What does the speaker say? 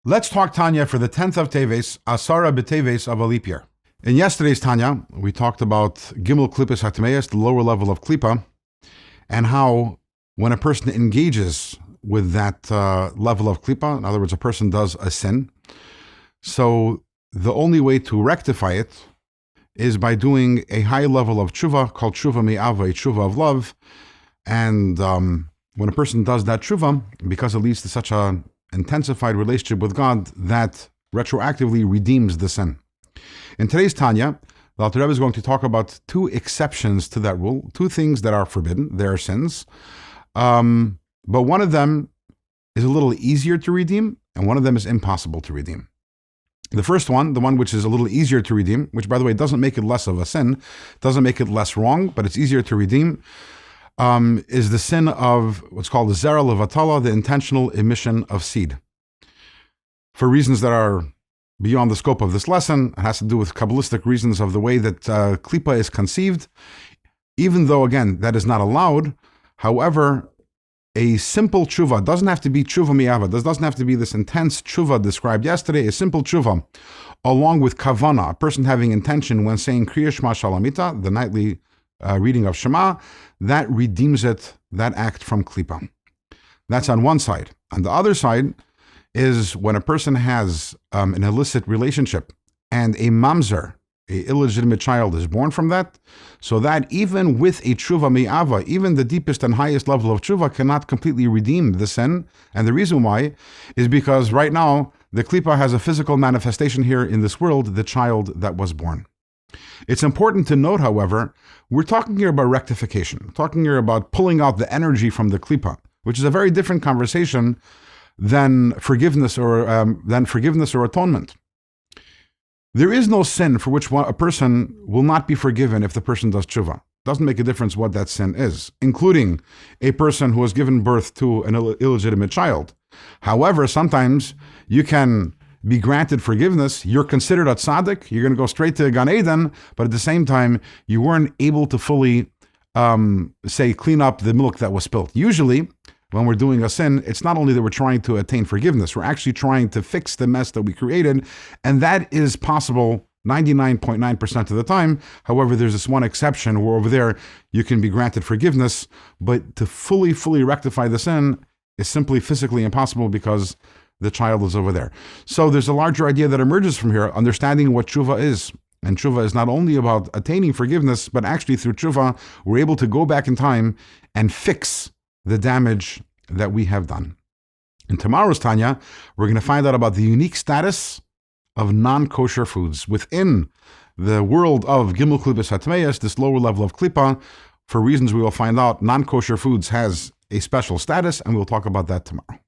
Let's talk Tanya for the 10th of Teves, Asara b'Teves of a leap year. In yesterday's Tanya, we talked about Gimel Klippas HaTameis, the lower level of Klippa, and how when a person engages with that level of Klippa, in other words, a person does a sin, so the only way to rectify it is by doing a high level of tshuva called tshuva me'ava, a tshuva of love. And when a person does that tshuva, because it leads to such an intensified relationship with God, that retroactively redeems the sin. In today's Tanya, the Alter Rebbe is going to talk about two exceptions to that rule, two things that are forbidden, they are sins. But one of them is a little easier to redeem, and one of them is impossible to redeem. The first one, the one which is a little easier to redeem, which by the way doesn't make it less of a sin, doesn't make it less wrong, but it's easier to redeem, is the sin of what's called the zera levatala, the intentional emission of seed. For reasons that are beyond the scope of this lesson, it has to do with Kabbalistic reasons of the way that Klippa is conceived, even though, again, that is not allowed. However, a simple tshuva doesn't have to be tshuva miyava. This doesn't have to be this intense tshuva described yesterday. A simple tshuva, along with kavana, a person having intention when saying Kriya Shema Shalamita, the nightly reading of Shema, that redeems it, that act from Klippa. That's on one side. On the other side is when a person has an illicit relationship and a mamzer, an illegitimate child, is born from that, so that even with a tshuva me'ava, even the deepest and highest level of tshuva cannot completely redeem the sin. And the reason why is because right now the Klippa has a physical manifestation here in this world, the child that was born. It's important to note, however, we're talking here about rectification. We're talking here about pulling out the energy from the Klippa, which is a very different conversation than forgiveness or atonement. There is no sin for which a person will not be forgiven if the person does tshuva. Doesn't make a difference what that sin is, including a person who has given birth to an illegitimate child. However, sometimes you can be granted forgiveness. You're considered a tzaddik. You're going to go straight to Gan Eden, but at the same time, you weren't able to fully, clean up the milk that was spilled. Usually, when we're doing a sin, it's not only that we're trying to attain forgiveness, we're actually trying to fix the mess that we created, and that is possible 99.9% of the time. However, there's this one exception where over there you can be granted forgiveness, but to fully rectify the sin is simply physically impossible because the child is over there. So there's a larger idea that emerges from here, understanding what tshuva is. And tshuva is not only about attaining forgiveness, but actually through tshuva, we're able to go back in time and fix the damage that we have done. In tomorrow's Tanya, we're going to find out about the unique status of non-kosher foods within the world of Gimel Klippas HaTameis, this lower level of Klippa. For reasons we will find out, non-kosher foods has a special status, and we'll talk about that tomorrow.